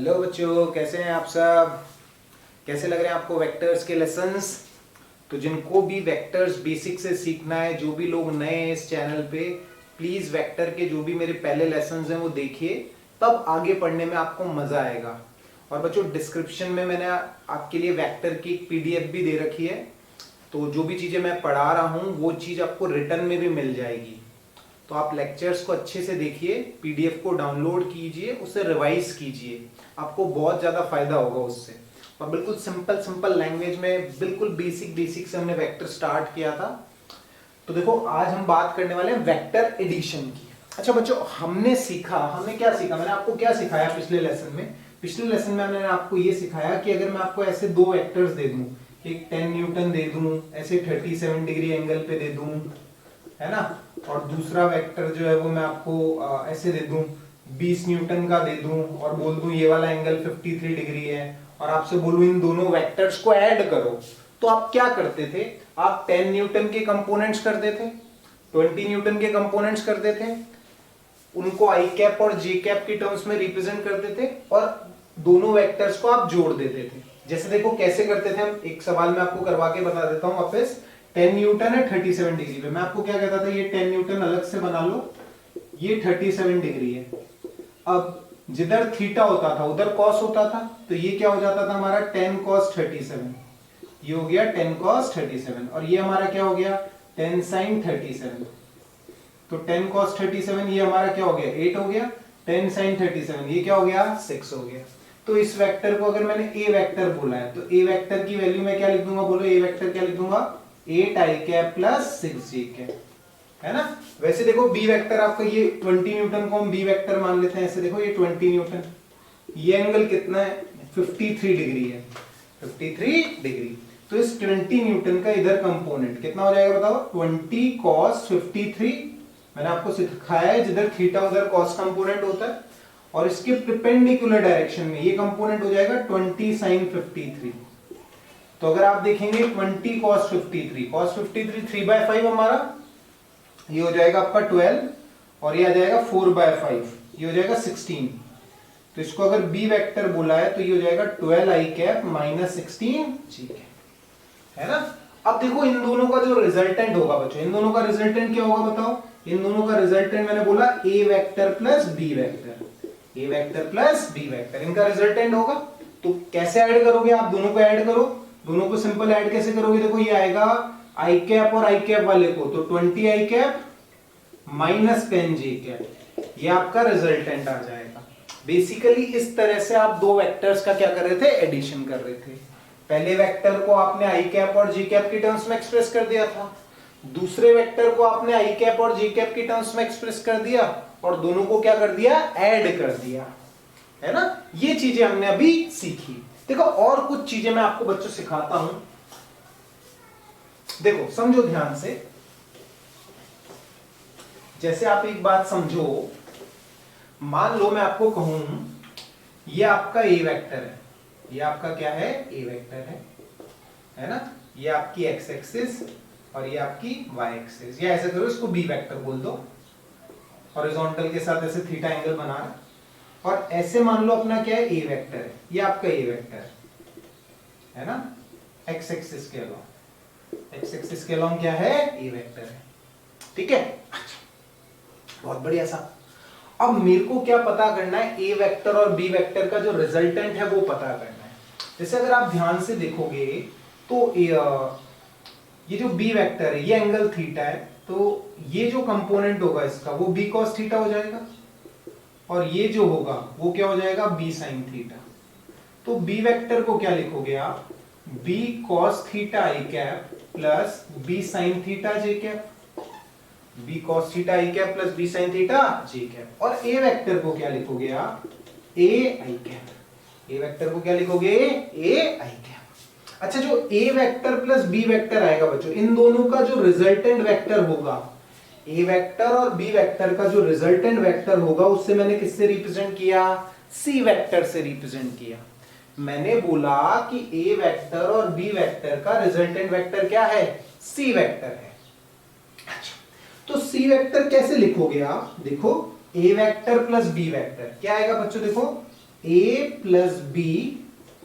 Hello बच्चों, कैसे हैं आप सब। कैसे लग रहे हैं आपको वेक्टर्स के लेसन्स। तो जिनको भी वेक्टर्स बेसिक से सीखना है, जो भी लोग नए हैं इस चैनल पे, प्लीज वेक्टर के जो भी मेरे पहले लेसन्स हैं वो देखिए, तब आगे पढ़ने में आपको मजा आएगा। और बच्चों डिस्क्रिप्शन में मैंने आपके लिए वेक्टर की एक पीडीएफ भी दे रखी है, तो जो भी चीजें मैं पढ़ा रहा हूँ वो चीज आपको रिटर्न में भी मिल जाएगी। तो आप लेक्चर्स को अच्छे से देखिए, पीडीएफ को डाउनलोड कीजिए, उसे रिवाइज कीजिए, आपको बहुत ज्यादा फायदा होगा उससे। और बिल्कुल सिंपल सिंपल लैंग्वेज में, बिल्कुल बेसिक बेसिक से हमने वेक्टर स्टार्ट किया था। तो देखो आज हम बात करने वाले हैं वेक्टर एडिशन की। अच्छा बच्चों, हमने क्या सीखा, मैंने आपको क्या सिखाया पिछले लेसन में। पिछले लेसन में मैंने आपको ये सिखाया कि अगर मैं आपको ऐसे दो वेक्टर्स दे दूं, एक 10 न्यूटन दे दूं, ऐसे 37 डिग्री एंगल पे दे दूं, है ना, और दूसरा वेक्टर जो है वो मैं आपको ऐसे दे दूं, 20 न्यूटन का दे दूं, और बोल दूं ये वाला एंगल 53 डिग्री है, और आपसे बोलूं इन दोनों वेक्टर्स को ऐड करो, तो आप क्या करते थे। आप 10 न्यूटन के कंपोनेंट्स करते थे, 20 न्यूटन के कंपोनेंट्स करते थे, उनको आई कैप और जे कैप की टर्म्स में रिप्रेजेंट करते थे, और दोनों वेक्टर्स को आप जोड़ देते थे। जैसे देखो कैसे करते थे हम, एक सवाल मैं आपको करवा के बता देता हूं वापस। 10 न्यूटन है 37 डिग्री पे, मैं आपको क्या कहता था, ये 10 न्यूटन अलग से बना लो, ये 37 डिग्री है। अब जिधर थीटा होता था उधर कॉस होता था, तो ये क्या हो जाता था हमारा 10 cos 37, ये हो गया 10 cos 37, और ये हमारा क्या हो गया 10 sin 37। तो 10 cos 37 ये हमारा क्या हो गया 8 हो गया, 10 sin 37 ये क्या हो गया 6 हो गया। तो इस वेक्टर को अगर मैंने ए वेक्टर बोला है, तो ए वेक्टर की वैल्यू मैं क्या लिख दूंगा, बोलो ए वेक्टर क्या लिख दूंगा, 8 i cap plus 6 j cap, है ना। वैसे देखो बी वेक्टर आपका ये 20 न्यूटन को हम बी वेक्टर मान लेते हैं, ऐसे देखो ये 20 न्यूटन, ये एंगल कितना है 53 डिग्री है, 53 डिग्री। तो इस 20 न्यूटन का इधर कंपोनेंट कितना हो जाएगा बताओ, 20 cos 53, मैंने आपको सिखाया है जिधर थीटा उधर cos कंपोनेंट होता है, और इसके परपेंडिकुलर डायरेक्शन में ये कंपोनेंट हो जाएगा 20 sin 53। तो अगर आप देखेंगे 20 cos 53, cos 53 3/5 हमारा, ये हो जाएगा आपका 12, और ये आ जाएगा 4/5, ये हो जाएगा 16। तो इसको अगर बी वेक्टर बोला है तो ये हो जाएगा 12 i cap minus 16 j cap, है ना। अब देखो इन दोनों का जो रिजल्टेंट होगा बच्चों, इन दोनों का रिजल्टेंट क्या होगा बताओ। इन दोनों का रिजल्टेंट मैंने बोला ए vector plus B vector, A vector plus B vector, इनका रिजल्टेंट होगा। तो कैसे ऐड करोगे आप, दोनों को ऐड करो, दोनों को सिंपल ऐड कैसे करोगे, देखो ये आएगा आई कैप और आई कैप वाले को, तो 20 आई कैप माइनस 10 जे कैप, ये आपका रिजल्टेंट आ जाएगा। बेसिकली इस तरह से आप दो वेक्टर्स का क्या कर रहे थे, एडिशन कर रहे थे। पहले वेक्टर को आपने आई कैप और जी कैप की टर्म्स में एक्सप्रेस कर दिया था, दूसरे वेक्टर को आपने आई कैप और जी कैप की टर्म्स में एक्सप्रेस कर दिया, और दोनों को क्या कर दिया, ऐड कर दिया, है ना। ये चीजें हमने अभी सीखी। देखो और कुछ चीजें मैं आपको बच्चों सिखाता हूं, देखो समझो ध्यान से। जैसे आप एक बात समझो, मान लो मैं आपको कहूं ये आपका ए वेक्टर है, ये आपका क्या है, ए वेक्टर है ना, ये आपकी एक्स एक्सिस और ये आपकी वाई एक्सिस, या ऐसे करो इसको बी वेक्टर बोल दो, हॉरिजॉन्टल के साथ ऐसे थीटा एंगल बना रहे, और ऐसे मान लो अपना क्या है, ए वेक्टर है, ये आपका ए वेक्टर है ना, एक्स एक्सिस के अलॉन्ग, एक्स एक्सिस के अलॉन्ग क्या है, ए वेक्टर है, ठीक है। बहुत बढ़िया सा। अब मेरे को क्या पता करना है, ए वेक्टर और बी वेक्टर का जो रिजल्टेंट है वो पता करना है। जैसे अगर आप ध्यान से देखोगे तो ये जो बी वेक्टर है ये एंगल थीटा है, तो ये जो कंपोनेंट होगा इसका वो बी कॉस थीटा हो जाएगा, और ये जो होगा वो क्या हो जाएगा, बी साइन थीटा। तो बी वेक्टर को क्या लिखोगे आप, बी कॉस थीटा आई cap plus B sine theta J cap, B cos theta आई cap plus B sine theta J cap. और ए वेक्टर को क्या लिखोगे आप, ए आई कैप, ए वेक्टर को क्या लिखोगे, ए आई कैप। अच्छा, जो ए वेक्टर प्लस बी वेक्टर आएगा बच्चों, इन दोनों का जो रिजल्टेंट वेक्टर होगा, ए वेक्टर और बी वेक्टर का जो रिजल्टेंट वेक्टर होगा, उससे मैंने किससे रिप्रेजेंट किया, सी वेक्टर से रिप्रेजेंट किया। मैंने बोला कि ए वेक्टर और बी वेक्टर का रिजल्टेंट वेक्टर क्या है, सी वेक्टर है। तो सी वेक्टर कैसे लिखोगे आप, देखो A vector plus B vector क्या आएगा बच्चों, देखो A plus B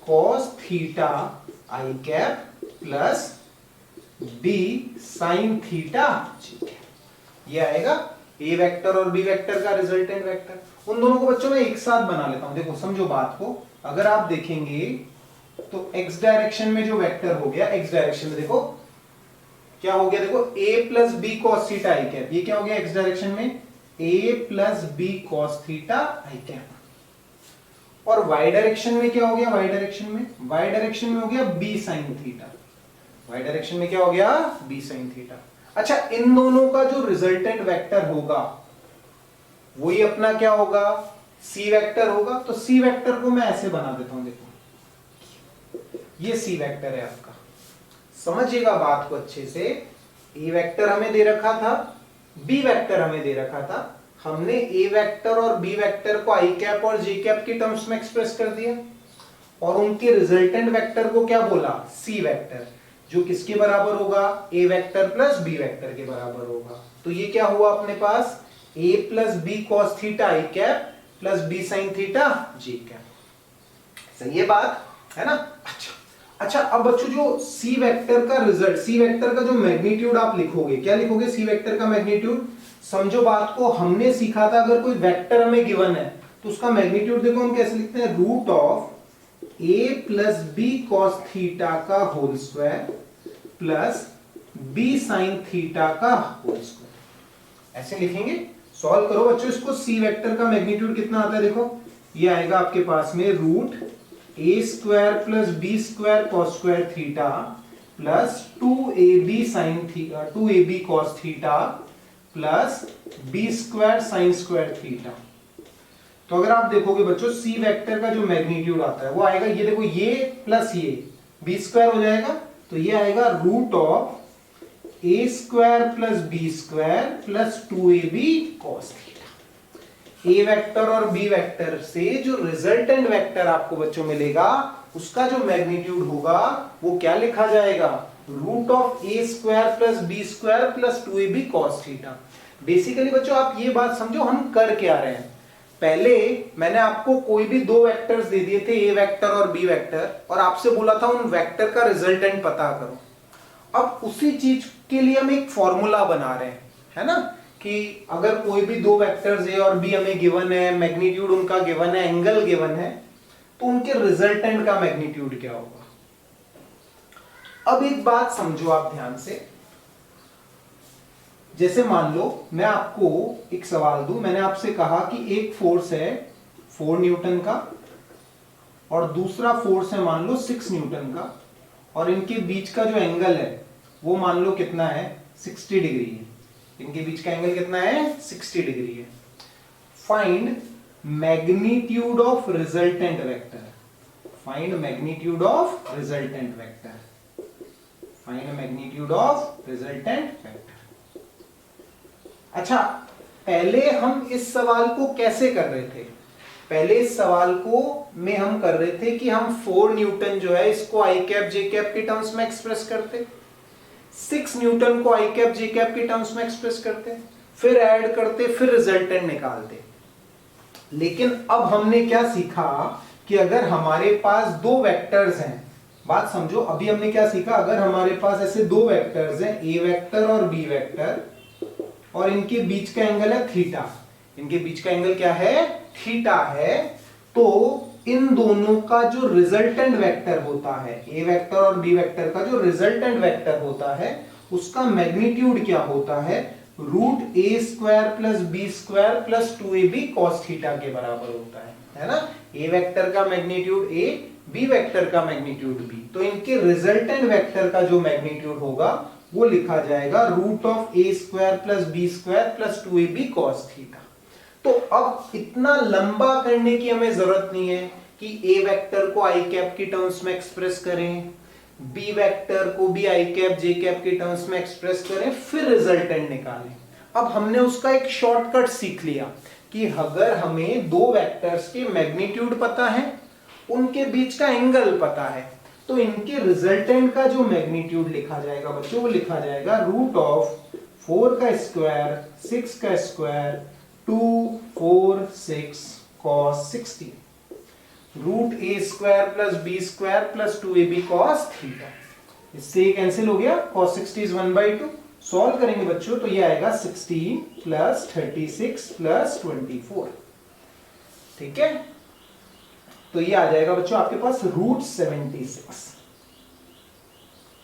cos theta I cap plus B sine theta G cap. ये आएगा ए वेक्टर और बी वेक्टर का रिजल्टेंट वेक्टर। उन दोनों को बच्चों मैं एक साथ बना लेता हूं। देखो समझो बात को, अगर आप देखेंगे तो एक्स डायरेक्शन में जो वेक्टर हो गया, एक्स डायरेक्शन में देखो क्या हो गया, देखो a plus B cos theta I cap, ये क्या हो गया एक्स डायरेक्शन में a plus B cos theta I cap. और y डायरेक्शन में क्या हो गया, y डायरेक्शन में हो गया b sine theta, y direction में क्या हो गया b साइन थीटा। अच्छा, इन दोनों का जो रिजल्टेंट वेक्टर होगा वही अपना क्या होगा, c वेक्टर होगा। तो c वेक्टर को मैं ऐसे बना देता हूं, देखो ये c वेक्टर है आपका। समझिएगा बात को अच्छे से, ए वेक्टर हमें दे रखा था, बी वेक्टर हमें दे रखा था, हमने ए वेक्टर और बी वेक्टर को आई कैप और जे कैप के टर्म्स में एक्सप्रेस कर दिया और उनके रिजल्टेंट वेक्टर को क्या बोला, सी वेक्टर, जो किसके बराबर होगा, A vector plus B vector के बराबर होगा। तो ये क्या हुआ अपने पास, A plus B cos theta I cap plus B sine theta J cap. सही है बात, है ना। अच्छा, अब बच्चों जो सी वेक्टर का रिजल्ट, सी वेक्टर का जो मैग्नीट्यूड आप लिखोगे, क्या लिखोगे सी वेक्टर का मैग्नीट्यूड। समझो बात को, हमने सीखा था अगर कोई वेक्टर हमें गिवन है तो उसका मैग्नीट्यूड देखो हम कैसे लिखते हैं, root of A plus B cos theta का whole square plus B sine theta का होल स्क्वायर, ऐसे लिखेंगे। सॉल्व करो बच्चों इसको, सी वेक्टर का मैग्नीट्यूड कितना आता है, देखो ये आएगा आपके पास में root A square plus B square cos square theta plus 2ab sine theta, 2ab cos theta plus B square sine square theta. तो अगर आप देखोगे बच्चों सी वेक्टर का जो मैग्नीट्यूड आता है वो आएगा, ये देखो ये प्लस ये बी स्क्वायर हो जाएगा, तो ये आएगा root of A square plus B square plus 2ab cos theta. A vector और बी वेक्टर से जो रिजल्टेंट वेक्टर आपको बच्चों मिलेगा उसका जो मैग्नीट्यूड होगा वो क्या लिखा जाएगा, root of A square plus B square plus 2ab cos theta. Basically बच्चों आप ये बात समझो हम कर क्या रहे हैं, पहले मैंने आपको कोई भी दो वेक्टर्स दे दिए थे, ए वेक्टर और बी वेक्टर, और आपसे बोला था उन वेक्टर का रिजल्टेंट पता करो। अब उसी चीज के लिए हम एक फॉर्मूला बना रहे हैं, है ना, कि अगर कोई भी दो वेक्टर्स ए और बी हमें गिवन है, मैग्नीट्यूड उनका गिवन है, एंगल गिवन है, तो उनके रिजल्टेंट का मैग्नीट्यूड क्या होगा। अब एक बात समझो आप ध्यान से, जैसे मान लो मैं आपको एक सवाल दूं, मैंने आपसे कहा कि एक फोर्स है 4 न्यूटन का और दूसरा फोर्स है मान लो 6 न्यूटन का, और इनके बीच का जो एंगल है वो मान लो कितना है, 60 डिग्री है। इनके बीच का एंगल कितना है, 60 डिग्री है। Find magnitude of resultant vector, find magnitude of resultant vector, find magnitude of resultant vector. अच्छा, पहले हम इस सवाल को कैसे कर रहे थे, पहले इस सवाल को में हम कर रहे थे कि हम 4 न्यूटन जो है इसको आई कैप जे कैप के टर्म्स में एक्सप्रेस करते, 6 न्यूटन को आई कैप जे कैप के टर्म्स में एक्सप्रेस करते, फिर ऐड करते, फिर रिजल्टेंट निकालते। लेकिन अब हमने क्या सीखा कि अगर हमारे पास दो वेक्टर्स हैं, बात समझो, अभी हमने क्या सीखा, अगर हमारे पास ऐसे दो वेक्टर्स हैं, ए वेक्टर और बी वेक्टर, और इनके बीच का एंगल है थीटा, इनके बीच का एंगल क्या है, थीटा है, तो इन दोनों का जो रिजल्टेंट वेक्टर होता है, ए वेक्टर और बी वेक्टर का जो रिजल्टेंट वेक्टर होता है उसका मैग्नीट्यूड क्या होता है, root A square plus B square plus 2ab cos theta के बराबर होता है ना। ए वेक्टर का मैग्नीट्यूड ए, बी वेक्टर का मैग्नीट्यूड बी, तो इनके रिजल्टेंट वेक्टर का जो मैग्नीट्यूड होगा वो लिखा जाएगा root of A square plus B square plus 2ab cos theta. तो अब इतना लंबा करने की हमें जरूरत नहीं है कि ए वेक्टर को आई कैप की टर्म्स में एक्सप्रेस करें, बी वेक्टर को भी आई कैप जे कैप के टर्म्स में एक्सप्रेस करें, फिर रिजल्टेंट निकालें। अब हमने उसका एक शॉर्टकट सीख लिया कि अगर हमें दो वेक्टर्स के मैग्नीट्यूड पता है, उनके बीच का एंगल पता है, तो इनके रिजल्टेंट का जो मैग्नीट्यूड लिखा जाएगा बच्चों, वो लिखा जाएगा रूट ऑफ 4 का स्क्वायर 6 का square 2 4 6 cos 60। Root A square plus B square plus 2ab cos theta. इससे ये कैंसिल हो गया, cos 60 इज 1/2। सॉल्व करेंगे बच्चों तो ये आएगा 16 प्लस 36 प्लस 24। ठीक है, तो ये आ जाएगा बच्चों आपके पास रूट 76,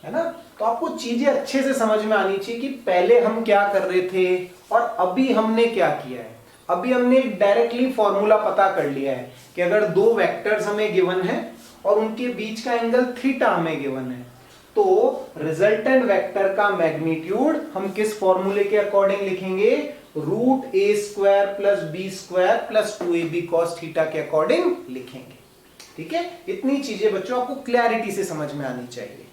है ना। तो आपको चीजें अच्छे से समझ में आनी चाहिए कि पहले हम क्या कर रहे थे और अभी हमने क्या किया है। अभी हमने डायरेक्टली फॉर्मूला पता कर लिया है कि अगर दो वेक्टर्स हमें गिवन है और उनके बीच का एंगल थीटा हमें गिवन है, तो रिजल्टेंट वेक्टर का मैग्नीट्यूड हम किस फॉर्मूले के अकॉर्डिंग लिखेंगे, root A square plus B square plus 2ab cos theta के अकॉर्डिंग लिखेंगे। ठीक है, इतनी चीजें बच्चों आपको क्लैरिटी से समझ में आनी चाहिए।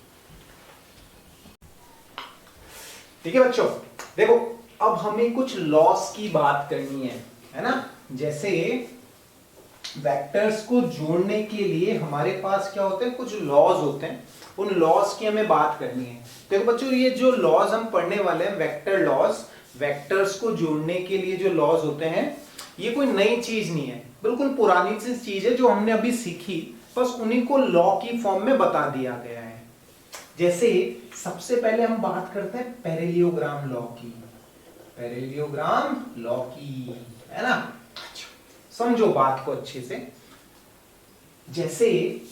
ठीक है बच्चों, देखो अब हमें कुछ लॉस की बात करनी है ना। जैसे वेक्टर्स को जोड़ने के लिए हमारे पास क्या होते हैं, कुछ लॉज होते हैं, उन लॉज की हमें बात करनी है। देखो बच्चों, ये जो लॉज हम पढ़ने वाले हैं वेक्टर लॉज, वेक्टर्स को जोड़ने के लिए जो लॉज होते हैं, ये कोई नई चीज नहीं है, बिल्कुल पुरानी सी चीज है जो हमने अभी सीखी, बस उन्हीं को लॉ की फॉर्म में बता दिया गया है। जैसे सबसे पहले हम बात करते हैं पैरेलियोग्राम लॉ की, पैरेलियोग्राम लॉ की, है ना। समझो बात को अच्छे से। जैसे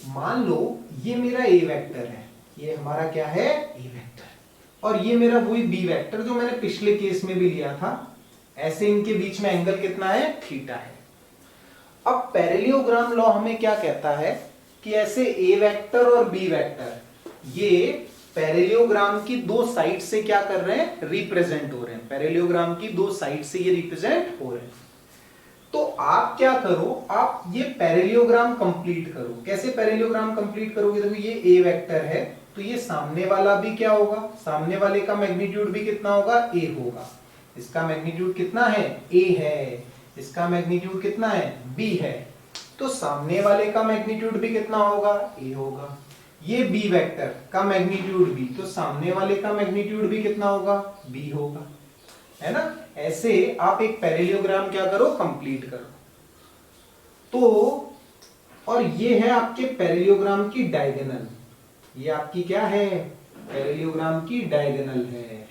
मान लो ये मेरा ए वेक्टर है, ये हमारा क्या है, ए वेक्टर, और ये मेरा वही बी वेक्टर जो मैंने पिछले केस में भी लिया था। ऐसे इनके बीच में एंगल कितना है, थीटा है। अब पैरेलियोग्राम लॉ हमें क्या कहता है कि ऐसे ए वेक्टर और बी वेक्टर ये पैरेलियोग्राम की दो साइड से क्या कर रहे हैं, रिप्रेजेंट हो रहे हैं। पैरेलियोग्राम की दो साइड से ये रिप्रेजेंट हो रहे हैं। तो आप क्या करो, आप ये पैरेलियोग्राम कंप्लीट करो। कैसे पैरेलियोग्राम कंप्लीट करोगे, देखो ये ए वेक्टर है, तो ये सामने वाला भी क्या होगा, सामने वाले का मैग्नीट्यूड भी कितना होगा, ए होगा। इसका मैग्नीट्यूड कितना है, ए है। इसका मैग्नीट्यूड कितना है, बी है। तो सामने वाले का मैग्नीट्यूड भी कितना होगा, ए होगा। ये बी वेक्टर का मैग्नीट्यूड बी, तो सामने वाले का मैग्नीट्यूड भी कितना होगा, बी होगा, है ना। ऐसे आप एक पैरेलियोग्राम क्या करो, कंप्लीट करो। तो और ये है आपके पैरेलियोग्राम की डायगोनल, ये आपकी क्या है, पैरेलियोग्राम की डायगोनल है।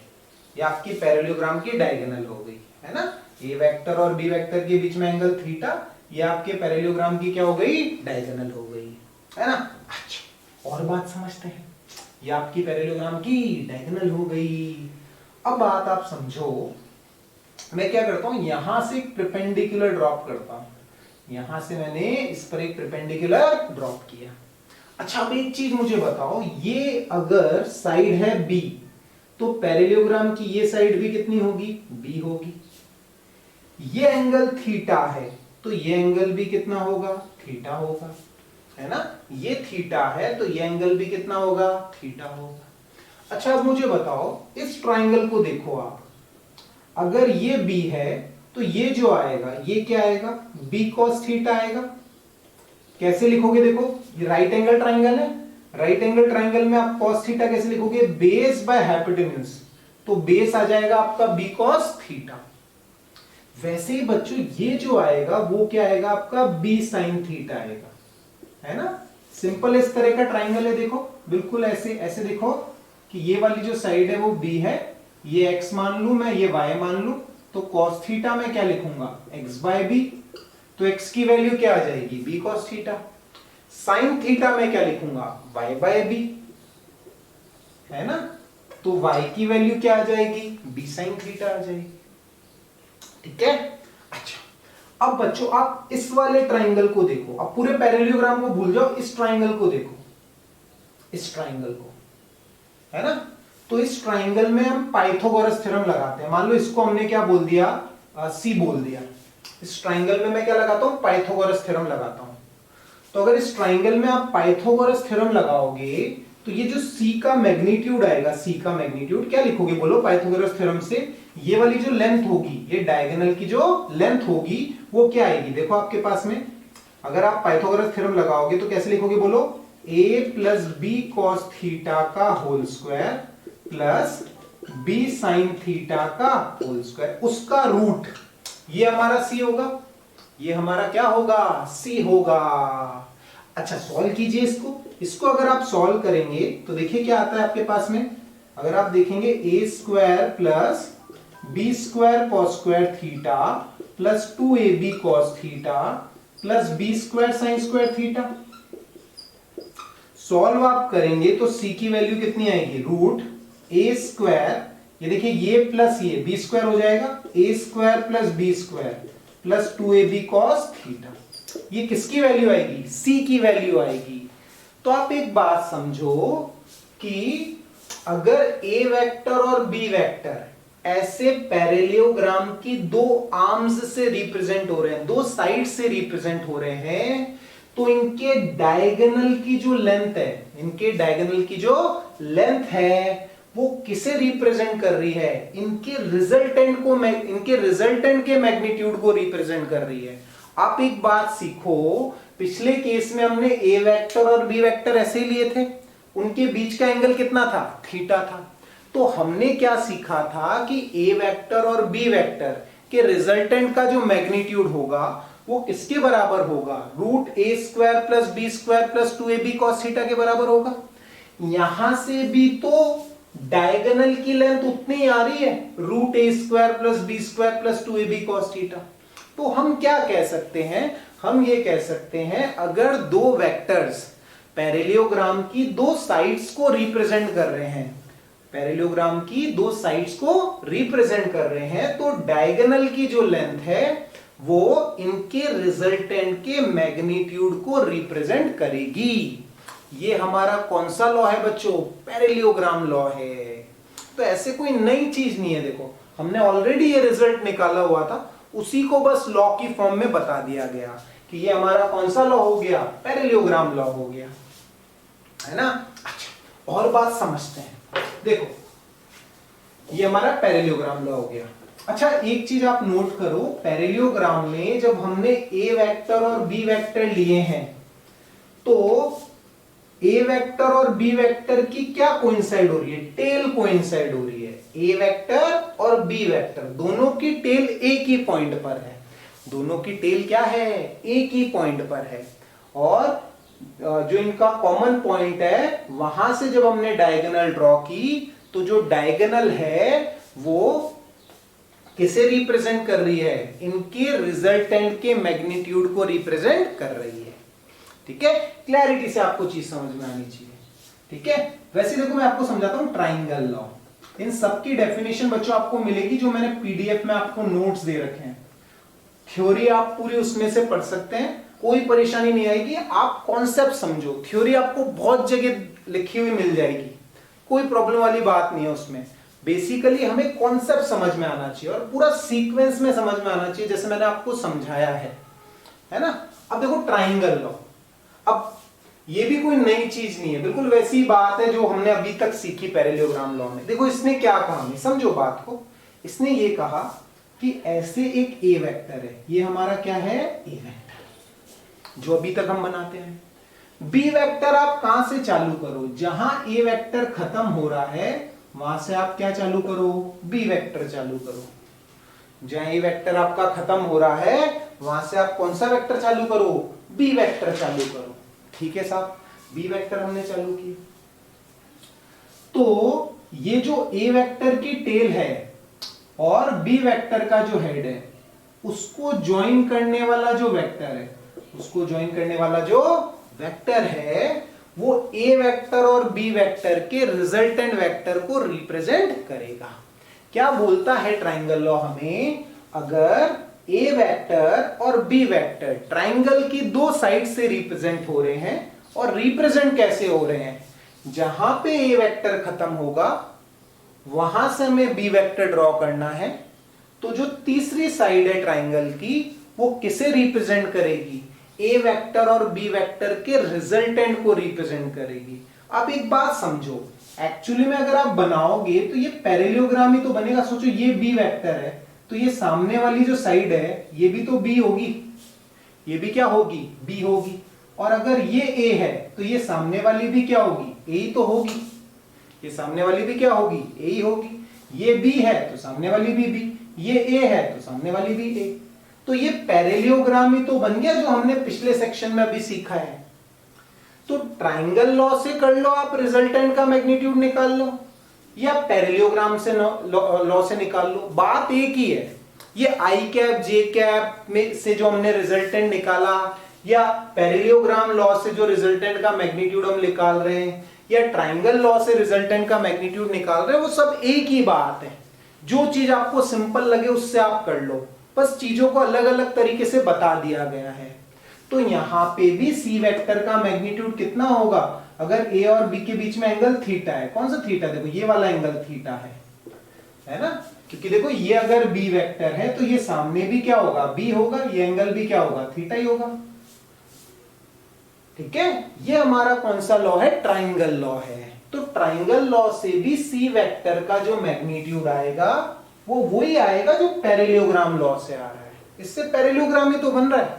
ये आपकी पैरेलियोग्राम की डायगोनल हो गई, है ना। ए वेक्टर और बी वेक्टर के बीच में एंगल थीटा, ये आपके पैरेलियोग्राम की क्या हो गई, डायगोनल हो गई, है ना। अच्छा, और बात समझते हैं, ये आपकी पैरेललोग्राम की डायगोनल हो गई। अब बात आप समझो, मैं क्या करता हूं, यहां से एक परपेंडिकुलर ड्रॉप करता हूं। यहां से मैंने इस पर एक परपेंडिकुलर ड्रॉप किया। अच्छा, अब एक चीज मुझे बताओ, ये अगर साइड है बी, तो पैरेललोग्राम की ये साइड भी कितनी होगी, बी होगी। ये एंगल थीटा है, तो ये एंगल भी कितना होगा, थीटा होगा, है ना। ये थीटा है, तो ये एंगल भी कितना होगा, थीटा होगा। अच्छा, अब मुझे बताओ, इस ट्राइंगल को देखो आप, अगर ये बी है तो ये जो आएगा, ये क्या आएगा, बी कॉस थीटा आएगा। कैसे लिखोगे, देखो ये राइट एंगल ट्राइंगल है, राइट एंगल ट्राइंगल में आप कॉस थीटा कैसे लिखोगे, बेस बाय हाइपोटेन्यूज, तो बेस आ जाएगा आपका बी कॉस थीटा। वैसे ही बच्चों ये जो आएगा वो क्या आएगा, आपका बी साइन थीटा आएगा, है ना। सिंपल इस तरह का ट्राइंगल है, देखो बिल्कुल ऐसे ऐसे देखो कि ये वाली जो साइड है वो बी है, ये x मान लू मैं, ये y मान लू, तो cos थीटा में क्या लिखूंगा, x बाय बी, तो x की वैल्यू क्या आ जाएगी, b cos theta. sin theta में क्या लिखूंगा, y बाय बी, है ना, तो y की वैल्यू क्या आ जाएगी, b sin थीटा आ जाएगी। ठीक है। अच्छा, अब बच्चों आप इस वाले ट्राइंगल को देखो, अब पूरे पैरेललोग्राम को भूल जाओ, इस ट्राइंगल को देखो, इस ट्राइंगल को, है ना। तो इस ट्राइंगल में हम पाइथागोरस थ्योरम लगाते हैं। मान लो इसको हमने क्या बोल दिया, सी बोल दिया। इस ट्राइंगल में मैं क्या लगाता हूं, पाइथागोरस थ्योरम लगाता हूं। तो अगर इस ट्राइंगल में आप पाइथागोरस थ्योरम लगाओगे तो ये जो सी का मैग्नीट्यूड आएगा, सी का मैग्नीट्यूड क्या लिखोगे, बोलो पाइथागोरस थ्योरम से, ये वाली जो लेंथ होगी, ये डायगोनल की जो लेंथ होगी वो क्या आएगी, देखो आपके पास में, अगर आप पाइथागोरस थ्योरम लगाओगे तो कैसे लिखोगे, बोलो a plus B cos theta का whole square plus B sine theta का होल स्क्वायर, उसका रूट, ये हमारा c होगा, ये हमारा क्या होगा, c होगा। अच्छा सॉल्व कीजिए इसको अगर आप सॉल्व करेंगे तो देखिए क्या आता है आपके पास में। अगर आप देखेंगे A square plus B square cos square theta plus 2ab cos theta plus B square sine square theta, solve आप करेंगे तो c की वैल्यू कितनी आएगी, रूट ए स्क्वायर, ये देखिए ये प्लस ये बी स्क्वायर हो जाएगा, A square plus B square plus 2ab cos theta, ये किसकी वैल्यू आएगी, c की वैल्यू आएगी। तो आप एक बात समझो कि अगर a वेक्टर और b वेक्टर ऐसे पैरेललोग्राम की दो आर्म्स से रिप्रेजेंट हो रहे हैं, दो साइड से रिप्रेजेंट हो रहे हैं, तो इनके डायगोनल की जो लेंथ है, इनके डायगोनल की जो लेंथ है वो किसे रिप्रेजेंट कर रही है, इनके रिजल्टेंट के मैग्नीट्यूड को रिप्रेजेंट कर रही है। आप एक बात सीखो, पिछले केस में हमने ए वेक्टर और बी वेक्टर ऐसे ही लिए थे, उनके बीच का एंगल कितना था, थीटा था। तो हमने क्या सीखा था कि ए वेक्टर और बी वेक्टर के रिजल्टेंट का जो मैग्नीट्यूड होगा वो किसके बराबर होगा, root A square plus B square plus 2ab cos theta के बराबर होगा। यहां से भी तो डायगोनल की लेंथ उतनी आ रही है, root A square plus B square plus 2ab cos theta. तो हम क्या कह सकते हैं, हम ये कह सकते हैं अगर दो वेक्टर्स पैरेललोग्राम की दो साइड्स को रिप्रेजेंट कर रहे हैं, पैरेललोग्राम की दो साइड्स को रिप्रेजेंट कर रहे हैं, तो डायगोनल की जो लेंथ है वो इनके रिजल्टेंट के मैग्नीट्यूड को रिप्रेजेंट करेगी। ये हमारा कौन सा लॉ है बच्चों, पैरेललोग्राम लॉ है। तो ऐसे कोई नई चीज नहीं है, देखो हमने ऑलरेडी ये रिजल्ट निकाला हुआ था, उसी को बस लॉ की फॉर्म में बता दिया गया कि ये हमारा कौन सा लॉ हो गया, पैरेललोग्राम लॉ हो गया, है ना। अच्छा और बात समझते हैं, देखो ये हमारा पैरेललोग्राम लॉ हो गया। अच्छा एक चीज आप नोट करो, पैरेललोग्राम में जब हमने ए वेक्टर और बी वेक्टर लिए हैं तो ए वेक्टर और बी वेक्टर की क्या कोइंसाइड हो रही है, टेल कोइंसाइड हो रही है। ए वेक्टर और बी वेक्टर दोनों की टेल एक ही पॉइंट पर है, दोनों की टेल क्या है, एक ही पॉइंट पर है। और जो इनका कॉमन पॉइंट है वहां से जब हमने डायगोनल ड्रॉ की तो जो डायगोनल है वो किसे रिप्रेजेंट कर रही है, इनके रिजल्टेंट के मैग्नीट्यूड को रिप्रेजेंट कर रही है। ठीक है, क्लैरिटी से आपको चीज समझ में आनी चाहिए। ठीक है, वैसे देखो मैं आपको समझाता हूं ट्राइंगल लॉ, इन सब की डेफिनेशन बच्चों आपको मिलेगी जो मैंने पीडीएफ में आपको नोट्स दे रखे हैं। थ्योरी आप पूरी उसमें से पढ़ सकते हैं, कोई परेशानी नहीं आएगी, आप कॉन्सेप्ट समझो। थ्योरी आपको बहुत जगह लिखी हुई मिल जाएगी, कोई प्रॉब्लम वाली बात नहीं है उसमें। बेसिकली हमें कॉन्सेप्ट समझ में आना चाहिए और पूरा सीक्वेंस में समझ में आना चाहिए, जैसे मैंने आपको समझाया है ना। अब देखो ट्राइंगल लॉ, अब ये भी कोई नई चीज नहीं है, बिल्कुल वैसी बात है जो हमने अभी तक सीखी पैरेललोग्राम लॉ में। देखो इसने क्या कहा, समझो बात को। इसने ये कहा कि ऐसे एक ए वेक्टर है, ये हमारा क्या है, ए वेक्टर जो अभी तक हम बनाते हैं। बी वेक्टर आप कहां से चालू करो, जहां ए वेक्टर खत्म हो रहा है वहां से आप क्या चालू करो, बी वेक्टर चालू करो। जहां ए वेक्टर आपका खत्म हो रहा है वहां से आप कौन सा वेक्टर चालू करो, बी वेक्टर चालू करो। ठीक है साहब, बी वेक्टर हमने चालू की। तो ये जो ए वेक्टर की टेल है और बी वेक्टर का जो हेड है उसको ज्वाइन करने वाला जो वेक्टर है, उसको ज्वाइन करने वाला जो वेक्टर है वो ए वेक्टर और बी वेक्टर के रिजल्टेंट वेक्टर को रिप्रेजेंट करेगा। क्या बोलता है ट्राइंगल लॉ हमें, अगर ए वेक्टर और बी वेक्टर ट्राइंगल की दो साइड से रिप्रेजेंट हो रहे हैं, और रिप्रेजेंट कैसे हो रहे हैं, जहां पे ए वेक्टर खत्म होगा वहां से हमें बी वेक्टर ड्रॉ करना है, तो जो तीसरी साइड है ट्राइंगल की वो किसे रिप्रेजेंट करेगी, ए वेक्टर और बी वेक्टर के रिजल्टेंट को रिप्रेजेंट करेगी। आप एक बात समझो, एक्चुअली में अगर आप बनाओगे तो ये पैरेललोग्राम ही तो बनेगा। सोचो ये बी वेक्टर है तो ये सामने वाली जो साइड है ये भी तो बी होगी, ये भी क्या होगी, बी होगी। और अगर ये ए है तो ये सामने वाली भी क्या होगी, ए ही तो होगी, ये सामने वाली भी क्या होगी, ए ही होगी। ये बी है तो सामने वाली भी बी, ये ए है तो सामने वाली भी ए। तो ये पैरेललोग्राम ही तो बन गया जो हमने पिछले सेक्शन में अभी सीखा है। तो ट्राइंगल लॉ से कर लो आप, रिजल्टेंट का मैग्नीट्यूड निकाल लो, या पैरेललोग्राम से लॉ से निकाल लो, बात एक ही है। ये आई कैप जे कैप में से जो हमने रिजल्टेंट निकाला, या पैरेललोग्राम लॉ से जो रिजल्टेंट का मैग्नीट्यूड हम निकाल रहे हैं, या ट्राइंगल लॉ से रिजल्टेंट का मैग्नीट्यूड निकाल रहे हैं, वो सब एक ही बात है। जो चीज आपको सिंपल लगे उससे आप कर लो, बस चीजों को अलग अलग तरीके से बता दिया गया है। तो यहां पे भी सी वेक्टर का मैग्नीट्यूड कितना होगा, अगर ए और बी के बीच में एंगल थीटा है, कौन सा थीटा, देखो ये वाला एंगल थीटा है ना, क्योंकि देखो ये अगर बी वेक्टर है तो ये सामने भी क्या होगा, बी होगा, ये एंगल भी क्या होगा, थीटा ही होगा। ठीक है, ये हमारा कौन सा लॉ है, ट्राइंगल लॉ है। तो ट्राइंगल लॉ से भी सी वेक्टर का जो मैग्नीट्यूड आएगा वो वही आएगा जो पैरेललोग्राम लॉ से आ रहा है। इससे पैरेललोग्राम ही तो बन रहा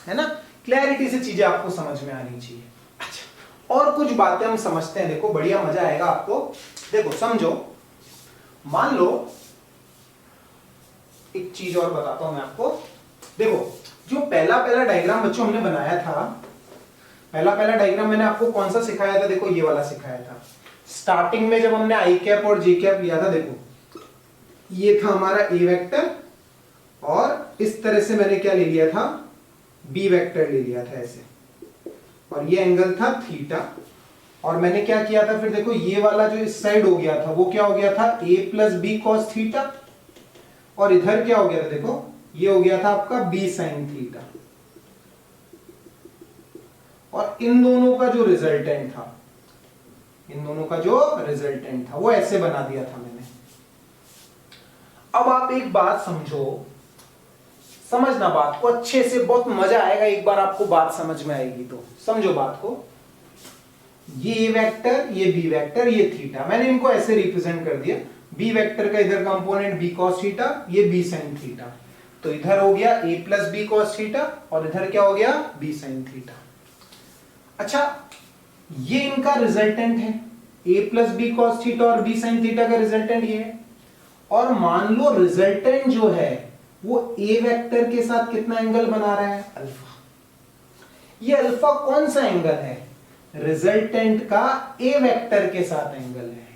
है ना। क्लैरिटी से चीजें आपको समझ में आनी चाहिए। अच्छा, और कुछ बातें हम समझते हैं, देखो बढ़िया मजा आएगा आपको। देखो समझो, मान लो एक चीज और बताता हूं मैं आपको। देखो जो पहला डायग्राम बच्चों हमने बनाया था, पहला डायग्राम मैंने आपको कौन सा सिखाया था, देखो ये वाला सिखाया था। स्टार्टिंग में जब हमने आई कैप और जे कैप लिया था, देखो ये था हमारा ए वेक्टर, और इस तरह से मैंने क्या ले लिया था, बी वेक्टर ले लिया था ऐसे, और ये एंगल था थीटा। और मैंने क्या किया था फिर, देखो ये वाला जो इस साइड हो गया था वो क्या हो गया था, a plus B cos theta, और इधर क्या हो गया था, देखो ये हो गया था आपका b साइन थीटा। और इन दोनों का जो रिजल्टेंट था, वो ऐसे बना दिया था मैंने। अब आप एक बात समझो, समझना बात को अच्छे से, बहुत मजा आएगा एक बार आपको बात समझ में आएगी तो। समझो बात को, ये ए वेक्टर, ये बी वेक्टर, ये थीटा, मैंने इनको ऐसे रिप्रेजेंट कर दिया। बी वेक्टर का इधर कंपोनेंट बी कॉस थीटा, ये बी साइन थीटा, तो इधर हो गया ए प्लस बी कॉस थीटा, और इधर क्या हो गया, बी साइन थीटा। अच्छा, ये इनका रिजल्टेंट है, ए प्लस बी कॉस थीटा और बी साइन थीटा का रिजल्टेंट ये है। और मान लो रिजल्टेंट जो है वो ए वेक्टर के साथ कितना एंगल बना रहा है, अल्फा। ये अल्फा कौन सा एंगल है, रिजल्टेंट का ए वेक्टर के साथ एंगल है।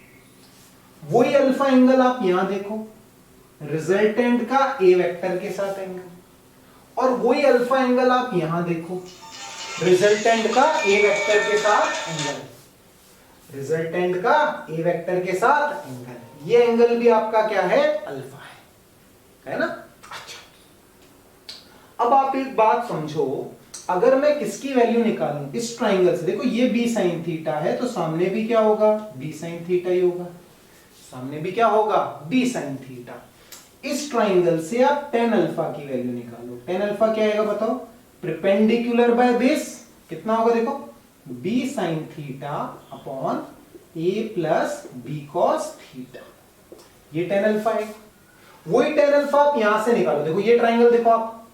वही अल्फा एंगल आप यहां देखो, रिजल्टेंट का ए वेक्टर के साथ एंगल, और वही अल्फा एंगल आप यहां देखो, रिजल्टेंट का ए वेक्टर के साथ एंगल, रिजल्टेंट का ए वेक्टर के साथ एंगल। ये एंगल भी आपका क्या है, अल्फा है ना। अच्छा, अब आप एक बात समझो, अगर मैं किसकी वैल्यू निकालूं इस ट्राइंगल से, देखो ये बी साइन थीटा है तो सामने भी क्या होगा, बी साइन थीटा ही होगा, सामने भी क्या होगा, बी साइन थीटा। इस ट्राइंगल से आप टेन अल्फा की वैल्यू निकालो। टेन अल्फा क्या आएगा बताओ, परपेंडिकुलर बाय बेस कितना होगा, देखो बी साइन थीटा अपॉन ए प्लस बी कॉस थीटा, ये टेन अल्फा है। वही टेन अल्फा आप यहां से निकालो, देखो ये ट्राइंगल देखो आप,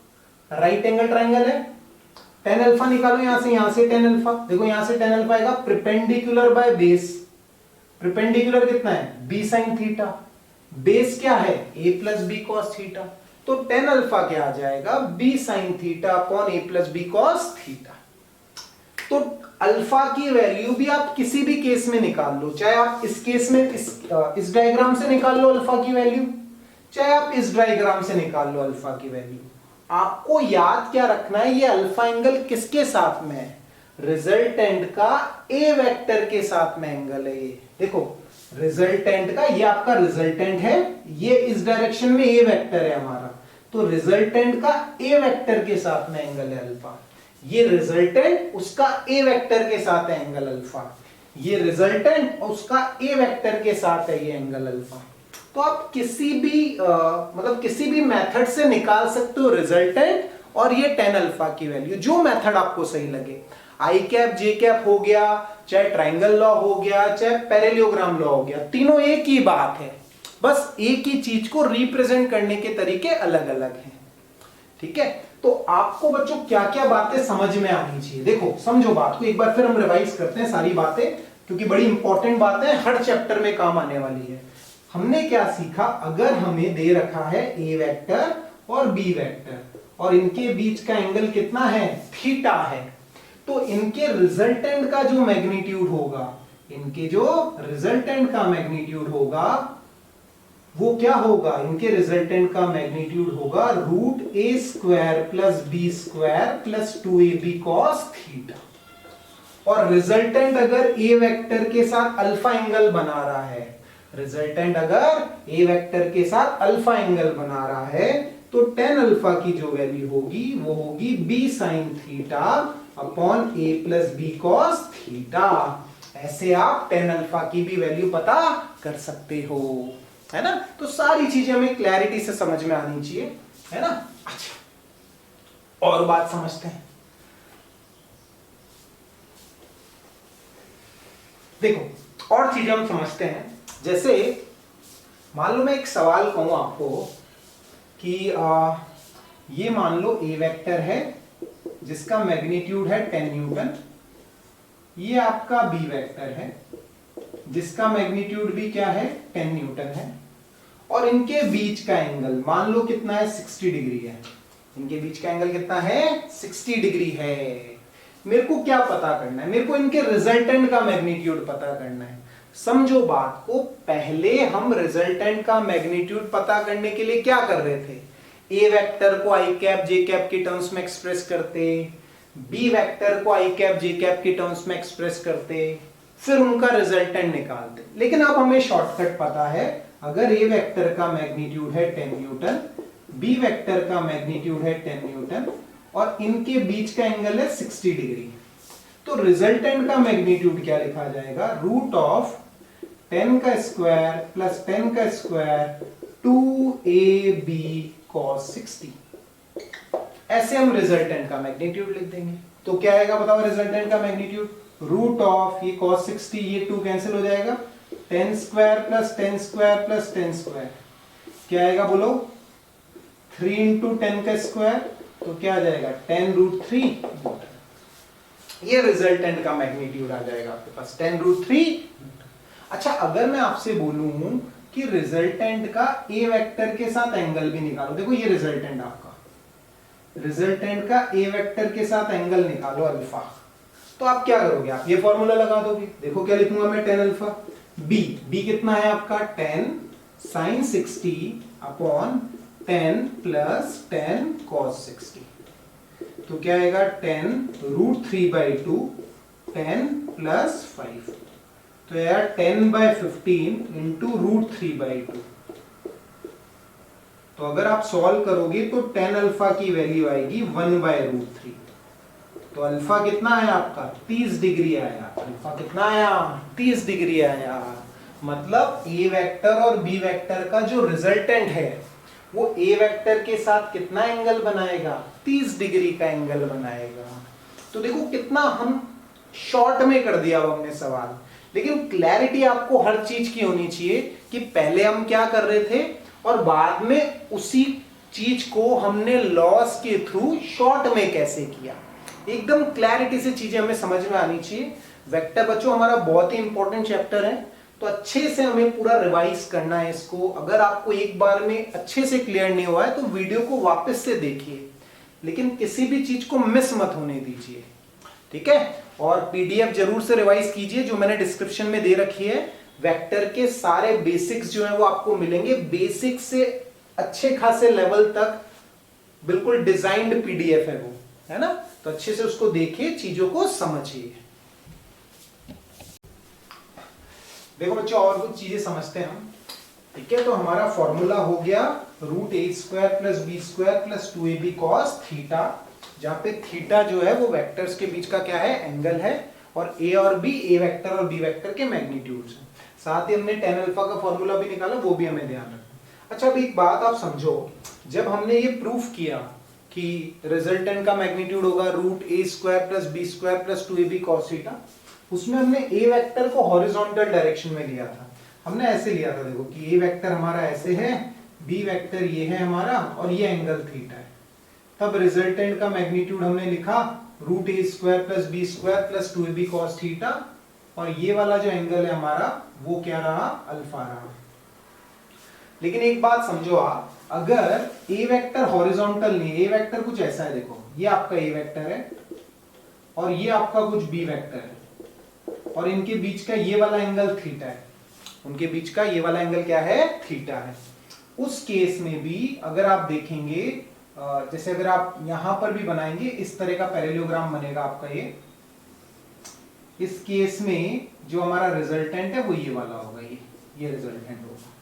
राइट एंगल ट्राइंगल है, टेन अल्फा निकालो यहां से टेन अल्फा, देखो यहां से टेन अल्फा आएगा परपेंडिकुलर बाय बेस। परपेंडिकुलर कितना है, बी साइन थीटा, बेस क्या है, ए प्लस बी कॉस थीटा, तो टेन अल्फा क्या आ जाएगा, बी साइन थीटा अपॉन ए प्लस बी कॉस थीटा। तो अल्फा की वैल्यू भी आप किसी भी केस में निकाल लो, चाहे आप इस केस में इस डायग्राम से निकाल लो अल्फा की वैल्यू, चाहे आप इस डायग्राम से निकाल लो अल्फा की वैल्यू। आपको याद क्या रखना है, ये अल्फा एंगल किसके साथ में है, रिजल्टेंट का ए वेक्टर के साथ में एंगल है। ये देखो रिजल्टेंट का, ये आपका रिजल्टेंट है, ये इस डायरेक्शन में ए वेक्टर है हमारा, तो रिजल्टेंट का ए वेक्टर के साथ में एंगल है अल्फा। ये रिजल्टेंट उसका ए वेक्टर के साथ है एंगल अल्फा, ये रिजल्टेंट उसका ए वेक्टर के साथ है ये एंगल अल्फा। तो आप किसी भी मतलब किसी भी मेथड से निकाल सकते हो रिजल्टेंट और ये टेन अल्फा की वैल्यू, जो मेथड आपको सही लगे। आई कैप जे कैप हो गया, चाहे ट्राइंगल लॉ हो गया, चाहे पैरेललोग्राम लॉ हो गया, तीनों एक ही बात है, बस एक ही चीज को रिप्रेजेंट करने के तरीके अलग अलग हैं। ठीक है, तो आपको बच्चों क्या क्या बातें समझ में आनी चाहिए, देखो समझो बात को एक बार फिर हम रिवाइज करते हैं सारी बातें, क्योंकि बड़ी इंपॉर्टेंट बातें हर चैप्टर में काम आने वाली है। हमने क्या सीखा, अगर हमें दे रखा है ए वेक्टर और बी वेक्टर और इनके बीच का एंगल कितना है, थीटा है, तो इनके रिजल्टेंट का जो मैग्नीट्यूड होगा, इनके जो रिजल्टेंट का मैग्नीट्यूड होगा वो क्या होगा, इनके रिजल्टेंट का मैग्नीट्यूड होगा root A square plus B square plus 2ab cos theta. और रिजल्टेंट अगर ए वेक्टर के साथ अल्फा एंगल बना रहा है, रिजल्टेंट अगर ए वेक्टर के साथ अल्फा एंगल बना रहा है तो tan अल्फा की जो वैल्यू होगी वो होगी b sin theta upon a plus B cos theta. ऐसे आप tan अल्फा की भी वैल्यू पता कर सकते हो, है ना। तो सारी चीजें हमें क्लैरिटी से समझ में आनी चाहिए, है ना। अच्छा, और बात समझते हैं। देखो और चीजें हम समझते हैं। जैसे मान लो मैं एक सवाल कहूं आपको कि ये मान लो ए वेक्टर है जिसका मैग्नीट्यूड है 10 न्यूटन, ये आपका बी वेक्टर है जिसका मैग्नीट्यूड भी क्या है 10 न्यूटन है, और इनके बीच का एंगल मान लो कितना है 60 डिग्री है। इनके बीच का एंगल कितना है 60 डिग्री है। मेरे को क्या पता करना है, मेरे को इनके रिजल्टेंट का मैग्नीट्यूड पता करना है। समझो बात को, पहले हम रिजल्टेंट का मैग्नीट्यूड पता करने के लिए क्या कर रहे थे, ए वेक्टर को आई कैप जे कैप की टर्म्स में एक्सप्रेस करते, बी वेक्टर को आई कैप जे कैप की टर्म्स में एक्सप्रेस करते, फिर उनका रिजल्टेंट निकालते। लेकिन अब हमें शॉर्टकट पता है, अगर ए वेक्टर का मैग्नीट्यूड है 10 न्यूटन, बी वेक्टर का मैग्नीट्यूड है 10 न्यूटन और इनके बीच का एंगल है 60 डिग्री, तो रिजल्टेंट का मैग्नीट्यूड क्या लिखा जाएगा, रूट ऑफ 10 का स्क्वायर प्लस 10 का स्क्वायर 2ab cos 60। ऐसे हम रिजल्टेंट का मैग्नीट्यूड लिख देंगे। तो क्या आएगा बताओ रिजल्टेंट का मैग्नीट्यूड, रूट ऑफ ये cos 60, ये 2 कैंसिल हो जाएगा, 10 square plus 10 square plus 10 square क्या आएगा बोलो, 3 इंटू 10 का स्क्वायर, तो क्या आ जाएगा 10 रूट 3 न्यूटन। ये रिजल्टेंट का मैग्नीट्यूड आ जाएगा आपके पास 10 रूट 3 न्यूटन। अच्छा, अगर मैं आपसे बोलूं कि रिजल्टेंट का ए वेक्टर के साथ एंगल भी निकालो, देखो ये रिजल्टेंट आपका, रिजल्टेंट का ए वेक्टर के साथ एंगल निकालो अल्फा, तो आप क्या करोगे, आप ये फॉर्मूला लगा दोगे। देखो क्या लिखूंगा मैं, tan अल्फा, बी कितना है आपका 10 sin 60 अपॉन 10 प्लस 10 cos 60, तो क्या आएगा 10 रूट 3/2 10 प्लस 5, तो यार 10/15 इंटू रूट 3/2। तो अगर आप सॉल्व करोगे तो tan अल्फा की वैल्यू आएगी 1/√3। तो अल्फा कितना है आपका 30 डिग्री आया, अल्फा कितना आया 30 डिग्री आया। मतलब ए वेक्टर और बी वेक्टर का जो रिजल्टेंट है वो ए वेक्टर के साथ कितना एंगल बनाएगा, 30 डिग्री का एंगल बनाएगा। तो देखो कितना हम शॉर्ट में कर दिया अब हमने सवाल, लेकिन क्लैरिटी आपको हर चीज की होनी चाहिए कि पहले हम क्या कर रहे थे और बाद में उसी चीज को हमने लॉस के थ्रू शॉर्ट में कैसे किया। एकदम क्लैरिटी से चीजें हमें समझ में आनी चाहिए। वेक्टर बच्चों हमारा बहुत ही इंपॉर्टेंट चैप्टर है, तो अच्छे से हमें पूरा रिवाइज करना है इसको। अगर आपको एक बार में अच्छे से क्लियर नहीं हुआ है तो वीडियो को वापस से देखिए, लेकिन किसी भी चीज को मिस मत होने दीजिए, ठीक है। और पीडीएफ जरूर से रिवाइज कीजिए जो मैंने डिस्क्रिप्शन में दे रखी है। वेक्टर के सारे बेसिक्स जो है वो आपको मिलेंगे, बेसिक से अच्छे खासे लेवल तक बिल्कुल डिजाइंड पीडीएफ है वो, है ना। तो अच्छे से उसको देखिए, चीजों को समझिए। देखो बच्चों और कुछ चीजें समझते हैं हम, ठीक है। तो हमारा फॉर्मूला हो गया root A square plus B square plus 2ab cos theta, जहां पे थीटा जो है वो वेक्टर्स के बीच का क्या है एंगल है, और ए और बी, ए वेक्टर और बी वेक्टर के मैग्नीट्यूड्स हैं। साथ ही हमने tan अल्फा का फॉर्मूला भी निकाला, वो भी हमें ध्यान रखना। अच्छा अभी एक बात आप समझो, जब हमने ये प्रूफ किया कि रिजल्टेंट का मैग्नीट्यूड होगा root A square plus B square plus 2ab cos theta, उसमें हमने ए वेक्टर को हॉरिजॉन्टल डायरेक्शन में लिया था। हमने ऐसे लिया था, देखो कि ए वेक्टर हमारा ऐसे है, बी वेक्टर ये है हमारा, और ये एंगल थीटा है। तब रिजल्टेंट का मैग्नीट्यूड हमने लिखा root A square plus B square plus 2ab cos theta, और ये वाला जो एंगल है हमारा वो क्या रहा, अल्फा रहा। लेकिन एक बात समझो आप, अगर ए वेक्टर हॉरिजॉन्टल नहीं, ए वेक्टर कुछ ऐसा है, देखो ये आपका ए वेक्टर है, और ये आपका कुछ बी वेक्टर है और इनके बीच का ये वाला एंगल थीटा है, उनके बीच का ये वाला एंगल क्या है, थीटा है। उस केस में भी अगर आप देखेंगे, जैसे अगर आप यहां पर भी बनाएंगे इस तरह का पैरेललोग्राम बनेगा आपका ये, इस केस में जो हमारा रिजल्टेंट है वो ये वाला होगा, ये रिजल्टेंट होगा।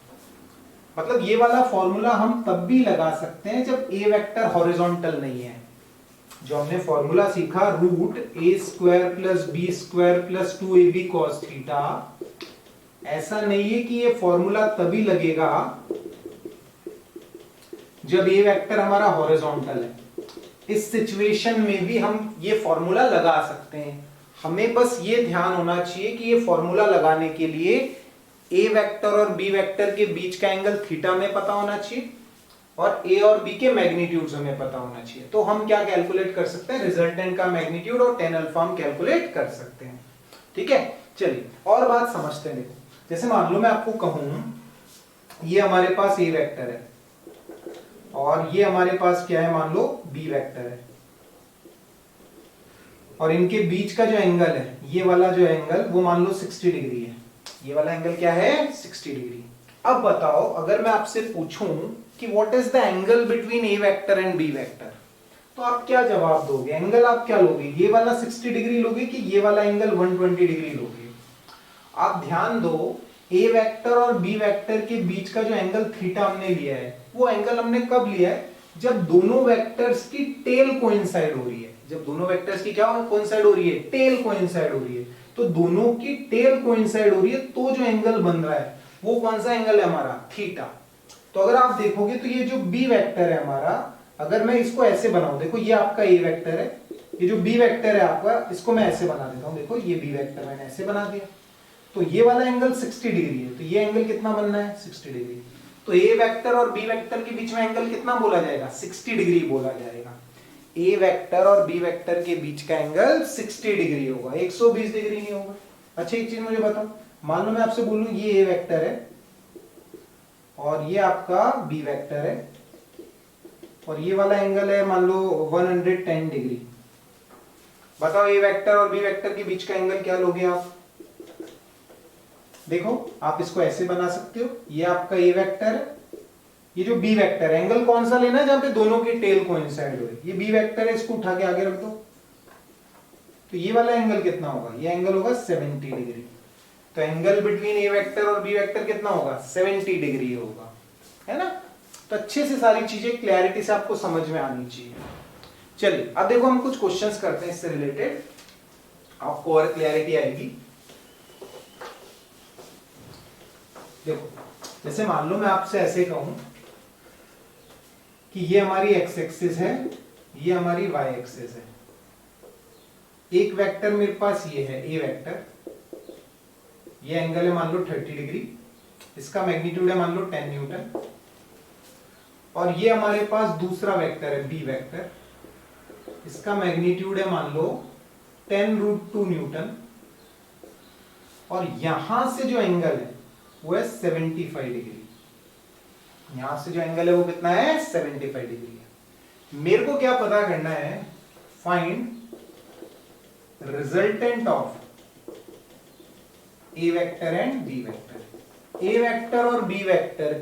मतलब ये वाला फॉर्मूला हम तब भी लगा सकते हैं जब ए वेक्टर हॉरिजॉन्टल नहीं है। जो हमने फॉर्मूला सीखा root A square plus B square plus 2ab cos theta, ऐसा नहीं है कि ये फॉर्मूला तभी लगेगा जब ए वेक्टर हमारा हॉरिजॉन्टल है। इस सिचुएशन में भी हम ये फॉर्मूला लगा सकते हैं। हमें बस ये ध्यान होना चाहिए कि ये फॉर्मूला लगाने के लिए ए वेक्टर और बी वेक्टर के बीच का एंगल थीटा में पता होना चाहिए और ए और बी के मैग्नीट्यूड्स हमें पता होना चाहिए। तो हम क्या कैलकुलेट कर सकते हैं, रिजल्टेंट का मैग्नीट्यूड और tan अल्फा हम कैलकुलेट कर सकते हैं। ठीक है, चलिए और बात समझते हैं। देखो, जैसे मान लो मैं आपको कहूं ये हमारे पास ए वेक्टर है और ये हमारे पास क्या है, मान लो बी वेक्टर है और इनके बीच का जो एंगल है, ये वाला जो एंगल वो मान लो 60 डिग्री है। ये वाला एंगल क्या है, 60 डिग्री। अब बताओ अगर मैं आपसे पूछूं कि what is the angle between A vector and B vector, तो आप क्या जवाब दोगे? एंगल आप क्या लोगे, ये वाला 60 डिग्री लोगे कि ये वाला एंगल 120 डिग्री लोगे? आप ध्यान दो, ए वेक्टर और बी वेक्टर के बीच का जो एंगल थीटा हमने लिया है, वो एंगल हमने कब लिया है, जब दोनों वेक्टर्स की टेल कोइंसाइड हो रही है। जब दोनों वेक्टर्स की क्या कोइंसाइड हो रही है, टेल कोइंसाइड हो रही है। तो दोनों की टेल कोइंसाइड हो रही है तो जो एंगल बन रहा है वो कौन सा एंगल है हमारा, थीटा। तो अगर आप देखोगे तो ये जो बी वेक्टर है हमारा, अगर मैं इसको ऐसे बनाऊं, देखो ये आपका ए वेक्टर है, ये जो बी वेक्टर है आपका, इसको मैं ऐसे बना देता हूं। देखो ये बी वेक्टर मैंने ऐसे बना दिया, तो ये वाला एंगल 60 डिग्री है, तो ये एंगल कितना बनना है, 60 डिग्री। तो ए वेक्टर और बी वेक्टर के बीच में एंगल कितना बोला जाएगा, 60 डिग्री बोला जाएगा। ए वेक्टर और बी वेक्टर के बीच का एंगल 60 डिग्री होगा, 120 डिग्री नहीं होगा। अच्छा एक चीज मुझे बताओ, मान लो मैं आपसे बोलूं ये ए वेक्टर है और ये आपका बी वेक्टर है और ये वाला एंगल है मान लो 110 डिग्री। बताओ ए वेक्टर और बी वेक्टर के बीच का एंगल क्या लोगे आप? देखो आप इसको ऐसे बना सकते हो, ये आपका ए वेक्टर है, ये जो बी वेक्टर है, एंगल कौन सा लेना है जहां पे दोनों की टेल कोइंसाइड हो रही है। ये बी वेक्टर है, इसको उठा के आगे रख दो, तो ये वाला एंगल कितना होगा, ये एंगल होगा 70 डिग्री। तो एंगल बिटवीन ए वेक्टर और बी वेक्टर कितना होगा, 70 डिग्री होगा, है ना। तो अच्छे से सारी चीजें क्लैरिटी से आपको समझ में आनी चाहिए। चलिए अब देखो हम कुछ क्वेश्चंस करते हैं इससे रिलेटेड, आपको और क्लैरिटी आएगी। देखो जैसे मान लो मैं आपसे ऐसे कहूं कि ये हमारी एक्स एक्सिस है, ये हमारी वाई एक्सिस है। एक वेक्टर मेरे पास ये है ए वेक्टर, ये एंगल है मान लो 30 डिग्री, इसका मैग्नीट्यूड है मान लो 10 न्यूटन। और ये हमारे पास दूसरा वेक्टर है बी वेक्टर, इसका मैग्नीट्यूड है मान लो 10√2 न्यूटन। और यहां से जो एंगल है वो है 75 डिग्री। यहां से जो एंगल है वो कितना है, 75 डिग्री है। मेरे को क्या पता करना है, find resultant of A vector and B vector. A vector और बी वेक्टर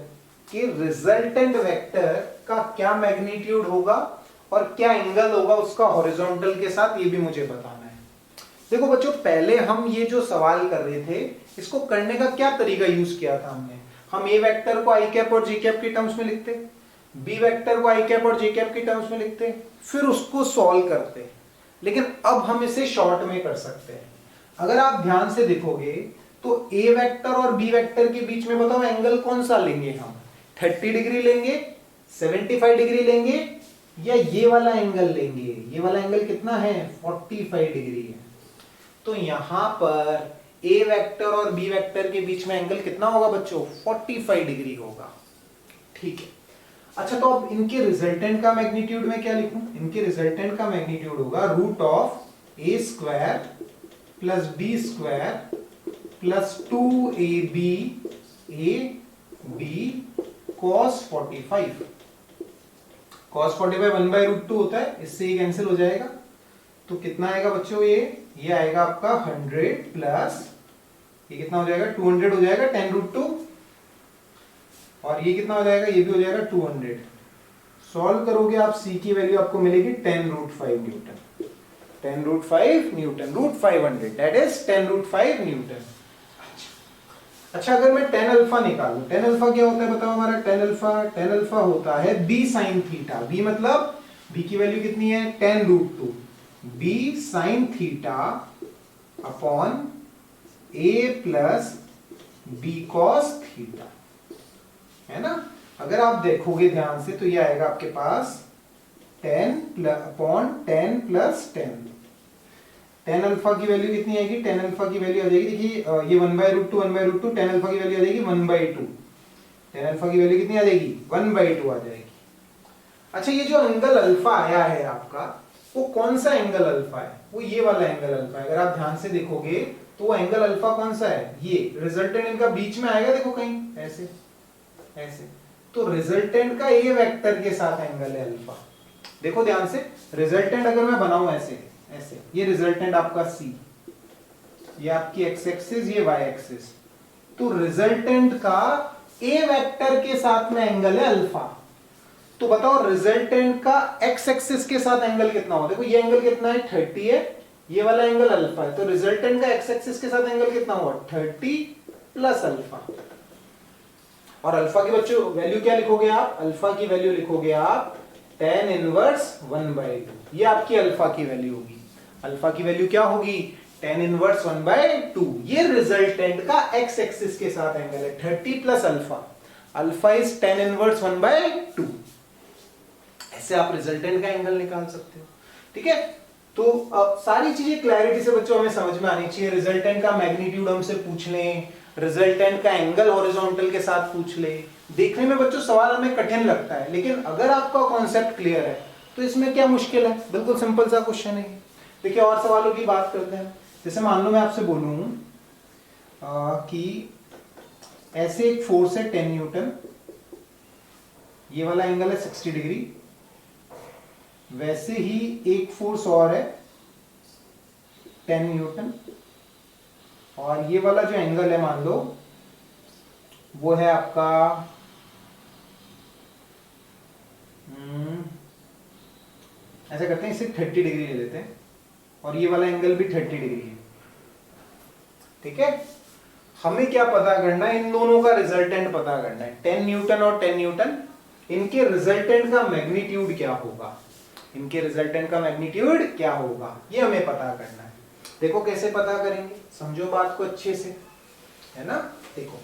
के रिजल्टेंट वेक्टर का क्या मैग्नीट्यूड होगा और क्या एंगल होगा उसका हॉरिजॉन्टल के साथ, ये भी मुझे बताना है। देखो बच्चों, पहले हम ये जो सवाल कर रहे थे, इसको करने का क्या तरीका यूज किया था हमने, हम ए वेक्टर को आई कैप और जे कैप के टर्म्स में लिखते, बी वेक्टर को आई कैप और जे कैप के टर्म्स में लिखते, फिर उसको सॉल्व करते। लेकिन अब हम इसे शॉर्ट में कर सकते हैं। अगर आप ध्यान से देखोगे तो ए वेक्टर और बी वेक्टर के बीच में बताओ एंगल कौन सा लेंगे हम, 30 डिग्री लेंगे, 75 डिग्री लेंगे, या ये वाला एंगल लेंगे। ये वाला एंगल कितना है, 45 डिग्री है। तो यहां पर ए वेक्टर और बी वेक्टर के बीच में एंगल कितना होगा बच्चों, 45 डिग्री होगा। ठीक है, अच्छा तो अब इनके रिजल्टेंट का मैग्नीट्यूड में क्या लिखूं, इनके रिजल्टेंट का मैग्नीट्यूड होगा root of A square plus B square plus 2ab A B cos 45। cos 45 1/√2 होता है, इससे ये कैंसिल हो जाएगा। तो तो कितना आएगा बच्चों, ये आएगा आपका 100 प्लस ये कितना हो जाएगा 200 हो जाएगा 10√2, और ये कितना हो जाएगा, ये भी हो जाएगा 200। सॉल्व करोगे आप, c की वैल्यू आपको मिलेगी 10√5 Newton, 10√5 Newton, √500 that is 10√5 Newton. अच्छा अगर मैं tan अल्फा निकालूं, tan अल्फा क्या होता है बताओ हमारा, tan अल्फा होता है b sin थीटा। b मतलब b की वैल्यू कितनी है 10√2, b sin theta upon a plus b cos theta, है ना। अगर आप देखोगे ध्यान से तो ये आएगा आपके पास 10 अपॉन 10 प्लस 10। tan अल्फा की वैल्यू कितनी आएगी, tan अल्फा की वैल्यू आ जाएगी, देखिए ये 1/√2 tan अल्फा की वैल्यू आ जाएगी 1/2, tan अल्फा की वैल्यू कितनी आ जाएगी 1/2 आ जाएगी। अच्छा ये जो एंगल अल्फा आया है आपका, वो कौन सा एंगल अल्फा है, वो ये वाला एंगल अल्फा है। अगर आप ध्यान से देखोगे तो वो एंगल अल्फा कौन सा है, ये रिजल्टेंट इनका बीच में आएगा, देखो कहीं ऐसे ऐसे, तो रिजल्टेंट का ये वेक्टर के साथ एंगल है अल्फा। देखो ध्यान से, रिजल्टेंट अगर मैं बनाऊं ऐसे ऐसे, ये रिजल्टेंट आपका C, ये आपकी x एक्सिस, ये y एक्सिस, तो रिजल्टेंट का a वेक्टर के साथ में एंगल है अल्फा। तो बताओ रिजल्टेंट का x एक्सिस के साथ एंगल कितना होगा, देखो ये एंगल कितना है 30 है, ये वाला एंगल अल्फा है, तो रिजल्टेंट का x एक्सिस के साथ एंगल कितना हुआ 30 प्लस अल्फा। और अल्फा की बच्चों वैल्यू क्या लिखोगे आप, अल्फा की वैल्यू लिखोगे आप tan इनवर्स 1/2, ये आपकी अल्फा की वैल्यू होगी। अल्फा की वैल्यू क्या होगी tan इनवर्स 1/2, ये रिजल्टेंट का x एक्सिस के साथ एंगल है 30 plus alpha, alpha is tan inverse 1/2। ऐसे आप रिजल्टेंट का एंगल निकाल सकते हो, ठीक है। तो सारी चीजें क्लैरिटी से बच्चों हमें समझ में आनी चाहिए। रिजल्टेंट का मैग्नीट्यूड हमसे पूछ लें, रिजल्टेंट का एंगल हॉरिजॉन्टल के साथ पूछ ले, देखने में बच्चों सवाल हमें कठिन लगता है, लेकिन अगर आपका कॉन्सेप्ट क्लियर है तो इसमें क्या मुश्किल है, बिल्कुल सिंपल सा क्वेश्चन है। देखिए और सवालों की बात करते हैं। जैसे मान लो मैं आपसे बोलूं कि ऐसे एक फोर्स है 10 न्यूटन, ये वाला एंगल है 60 डिग्री, वैसे ही एक फोर्स और है 10 न्यूटन, और ये वाला जो एंगल है मान लो वो है आपका ऐसा करते हैं, इसे 30 डिग्री ले लेते हैं, और ये वाला एंगल भी 30 डिग्री है, ठीक है। हमें क्या पता करना है, इन दोनों का रिजल्टेंट पता करना है, 10 न्यूटन और 10 न्यूटन, इनके रिजल्टेंट का मैग्नीट्यूड क्या होगा, इनके रिजल्टेंट का मैग्नीट्यूड क्या होगा, ये हमें पता करना है। देखो कैसे पता करेंगे, समझो बात को अच्छे से, है ना। देखो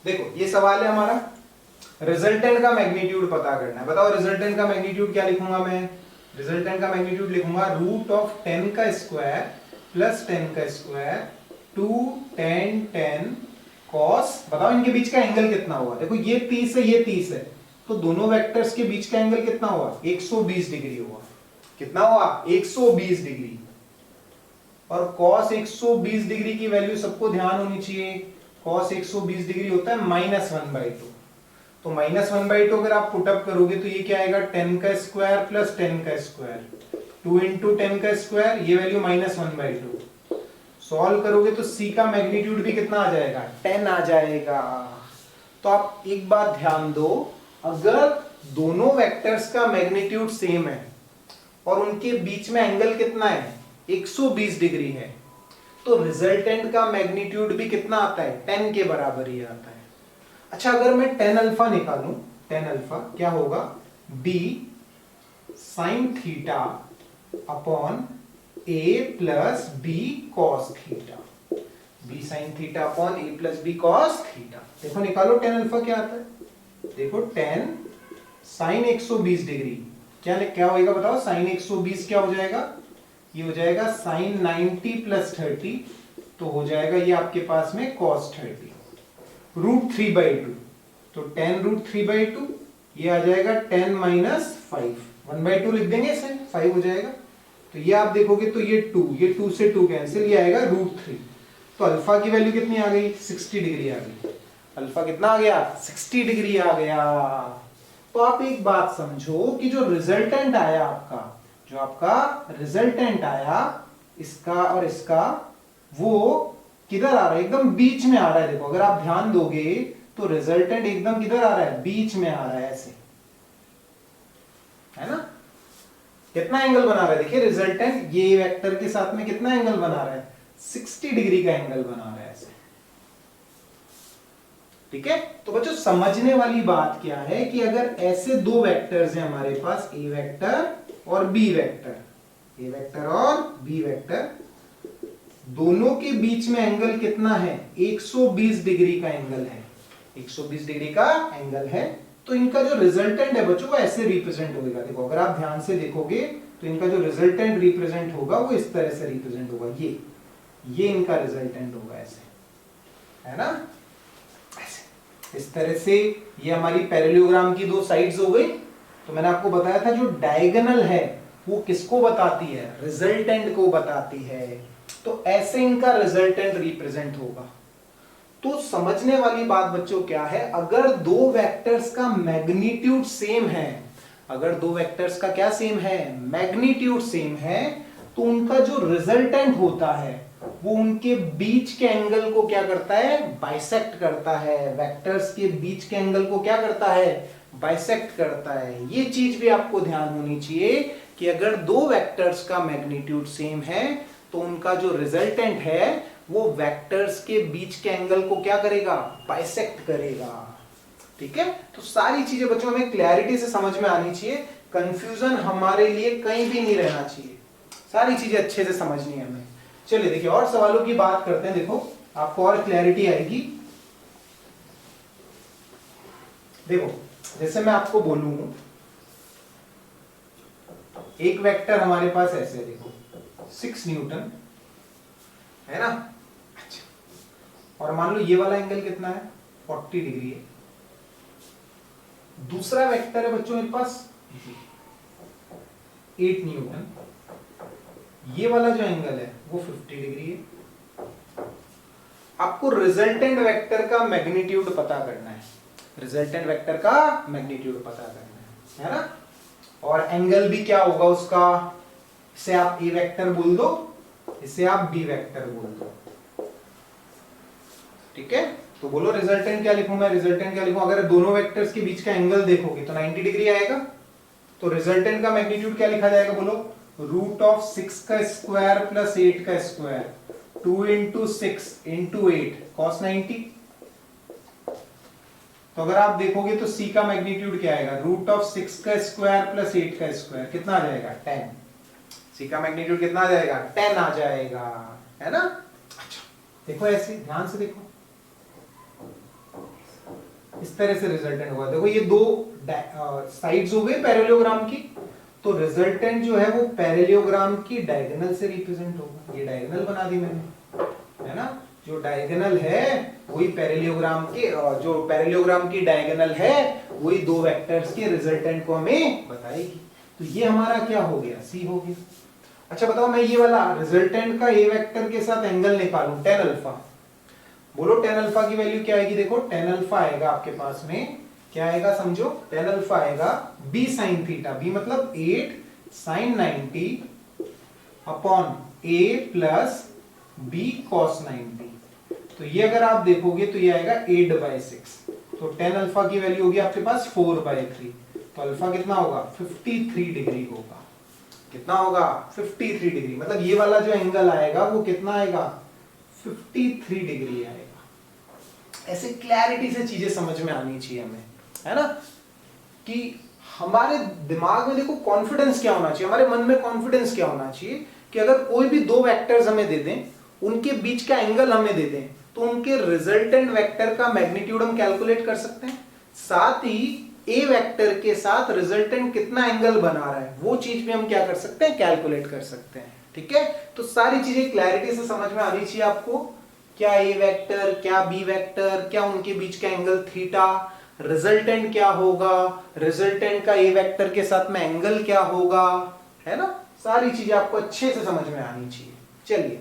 देखो ये सवाल है हमारा, रिजल्टेंट का मैग्नीट्यूड पता करना है। बताओ रिजल्टेंट का मैग्नीट्यूड क्या लिखूंगा मैं, रिजल्टेंट का मैग्नीट्यूड लिखूंगा √10 का स्क्वायर प्लस 10 का स्क्वायर 2 10 10 cos, बताओ इनके बीच का एंगल कितना हुआ, देखो ये 30 है ये 30 है, तो दोनों वेक्टर्स के बीच का एंगल कितना हुआ 120 डिग्री हुआ, कितना हुआ 120 डिग्री। और cos 120 डिग्री की वैल्यू सबको ध्यान होनी चाहिए, cos 120 डिग्री होता है -1/2, तो -1/2 अगर आप पुटअप करोगे तो ये क्या आएगा 10 का स्क्वायर प्लस 10 का स्क्वायर 2 × 10 का स्क्वायर, ये वैल्यू -1/2। सॉल्व करोगे तो c का मैग्नीट्यूड भी कितना आ जाएगा 10 आ जाएगा। तो आप एक बात ध्यान दो, अगर दोनों वेक्टर्स का मैग्नीट्यूड सेम है और उनके बीच में एंगल कितना है 120 डिग्री है, तो रिजल्टेंट का मैग्नीट्यूड भी कितना आता है 10 के बराबर ही आता है। अच्छा अगर मैं tan अल्फा निकालूं, tan अल्फा क्या होगा b sin theta upon a plus b cos theta, b sin theta upon a plus b cos theta. देखो निकालो tan अल्फा क्या आता है, देखो tan sin 120 डिग्री क्या होगा बताओ, sin 120 क्या हो जाएगा, ये हो जाएगा sin 90 प्लस 30, तो हो जाएगा ये आपके पास में cos 30 √3/2, तो tan √3/2 ये आ जाएगा 10 - 5, 1/2 लिख देंगे इसे, 5 हो जाएगा। तो ये आप देखोगे तो ये 2 से 2 कैंसिल, ये आएगा √3। तो अल्फा की वैल्यू कितनी आ गई 60 डिग्री आ गई, अल्फा कितना आ गया 60 डिग्री आ गया। तो आप एक बात समझो कि जो रिजल्टेंट आया आपका, जो आपका रिजल्टेंट आया इसका और इसका, वो किधर आ रहा है? एकदम बीच में आ रहा है। देखो अगर आप ध्यान दोगे तो रिजल्टेंट एकदम किधर आ रहा है? बीच में आ रहा है, ऐसे, है ना? कितना एंगल बना रहा है? देखिए रिजल्टेंट ये वेक्टर के साथ में कितना एंगल बना रहा है? 60 डिग्री का एंगल बना रहा है ऐसे। ठीक है, तो बच्चों समझने वाली बात क्या है कि अगर ऐसे दो वेक्टर्स हैं हमारे पास, ए वेक्टर और बी वेक्टर, ए वेक्टर और बी वेक्टर, दोनों के बीच में एंगल कितना है? 120 डिग्री का एंगल है, 120 डिग्री का एंगल है। तो इनका जो रिजल्टेंट है बच्चों वो ऐसे रिप्रेजेंट होगा। देखो अगर आप ध्यान से देखोगे तो इनका जो रिजल्टेंट रिप्रेजेंट होगा वो इस तरह से रिप्रेजेंट होगा, ये इनका रिजल्टेंट होगा ऐसे, है ना? ऐसे, इस तरह से। ये हमारी पैरेललोग्राम की दो साइड्स हो गई। तो मैंने आपको बताया था जो डायगोनल है वो किसको बताती है? रिजल्टेंट को बताती है। तो ऐसे इनका रिजल्टेंट रिप्रेजेंट होगा। तो समझने वाली बात बच्चों क्या है, अगर दो वेक्टर्स का मैग्नीट्यूड सेम है, अगर दो वेक्टर्स का क्या सेम है? मैग्नीट्यूड सेम है, तो उनका जो रिजल्टेंट होता है वो उनके बीच के एंगल को क्या करता है? बाइसेक्ट करता है। वेक्टर्स के बीच के एंगल को क्या करता है? बाइसेक्ट करता है। ये चीज भी आपको ध्यान होनी चाहिए कि अगर दो वेक्टर्स का मैग्नीट्यूड सेम है तो उनका जो रिजल्टेंट है वो वेक्टर्स के बीच के एंगल को क्या करेगा? बाइसेक्ट करेगा। ठीक है, तो सारी चीजें बच्चों हमें क्लैरिटी से समझ में आनी चाहिए, कंफ्यूजन हमारे लिए कहीं भी नहीं रहना चाहिए, सारी चीजें अच्छे से समझनी है हमें। चलिए देखिए और सवालों की बात करते हैं, देखो आपको और क्लैरिटी आएगी। देखो जैसे मैं आपको बोलूं एक वेक्टर हमारे पास ऐसे है, देखो 6 न्यूटन है ना? अच्छा, और मान लो ये वाला एंगल कितना है? 40 डिग्री है। दूसरा वेक्टर है बच्चों मेरे पास 8 न्यूटन, ये वाला जो एंगल है वो 50 डिग्री है। आपको रिजल्टेंट वेक्टर का मैग्नीट्यूड पता करना है, रिजल्टेंट वेक्टर का मैग्नीट्यूड पता करना है ना? और एंगल भी क्या होगा उसका? इसे आप ए वेक्टर बोल दो, इसे आप बी वेक्टर बोल दो। ठीक है, तो बोलो रिजल्टेंट क्या लिखूं मैं? रिजल्टेंट क्या लिखूं? अगर दोनों वेक्टर्स के बीच का एंगल देखोगे तो 90 डिग्री आएगा। तो रिजल्टेंट का मैग्नीट्यूड क्या लिखा जाएगा? बोलो रूट ऑफ 6 का स्क्वायर प्लस 8 का स्क्वायर, 2 इंटू 6 इंटू 8 cos 90। तो अगर आप देखोगे तो c का मैग्नीट्यूड क्या आएगा? रूट ऑफ 6 का स्क्वायर प्लस 8 का स्क्वायर, कितना आ जाएगा? 10। c का मैग्नीट्यूड कितना आ जाएगा? 10 आ जाएगा, है ना? अच्छा देखो ऐसे ध्यान से देखो, इस तरह से रिजल्टेंट होगा। देखो ये दो साइड्स हो गए पैरेललोग्राम की, तो रिजल्टेंट जो है वो पैरेललोग्राम की डायगोनल से रिप्रेजेंट होगा। ये डायगोनल बना दी मैंने, है ना? जो डायगोनल है वही पैरेललोग्राम के, जो पैरेललोग्राम की डायगोनल है वही दो वेक्टर्स के रिजल्टेंट को हमें बताएगी। तो ये हमारा क्या हो गया? सी हो गया। अच्छा बताओ, मैं ये वाला रिजल्टेंट का ए वेक्टर के साथ एंगल निकालूं tan अल्फा, बोलो tan अल्फा की वैल्यू क्या आएगी? देखो tan अल्फा आएगा आपके पास में, क्या आएगा समझो? tan अल्फा आएगा b sin थीटा, b मतलब 8 sin 90 upon a plus b cos 90। तो ये अगर आप देखोगे तो ये आएगा 8/6। तो tan अल्फा की वैल्यू होगी आपके पास 4/3। तो अल्फा कितना होगा? 53 डिग्री होगा। कितना होगा? 53 डिग्री। मतलब ये वाला जो एंगल आएगा वो कितना आएगा? 53 डिग्री आएगा। ऐसे क्लैरिटी से चीजें समझ में आनी चाहिए हमें, है ना? कि हमारे दिमाग में देखो कॉन्फिडेंस क्या होना चाहिए, हमारे मन में कॉन्फिडेंस क्या होना चाहिए कि अगर कोई भी दो वेक्टर्स हमें दे दें, उनके बीच का एंगल हमें दे दें, तो उनके रिजल्टेंट वेक्टर का मैग्नीट्यूड हम कैलकुलेट कर सकते हैं। साथ ही ए वेक्टर के साथ रिजल्टेंट कितना एंगल बना रहा है वो चीज भी हम क्या कर सकते हैं? कैलकुलेट कर सकते हैं। ठीक है, तो सारी चीजें क्लैरिटी से समझ में आनी चाहिए आपको। क्या ए वेक्टर, क्या बी वेक्टर, क्या उनके बीच का एंगल थीटा, रिजल्टेंट क्या होगा, रिजल्टेंट का ए वेक्टर के साथ में एंगल क्या होगा, है ना? सारी चीजें आपको अच्छे से समझ में आनी चाहिए। चलिए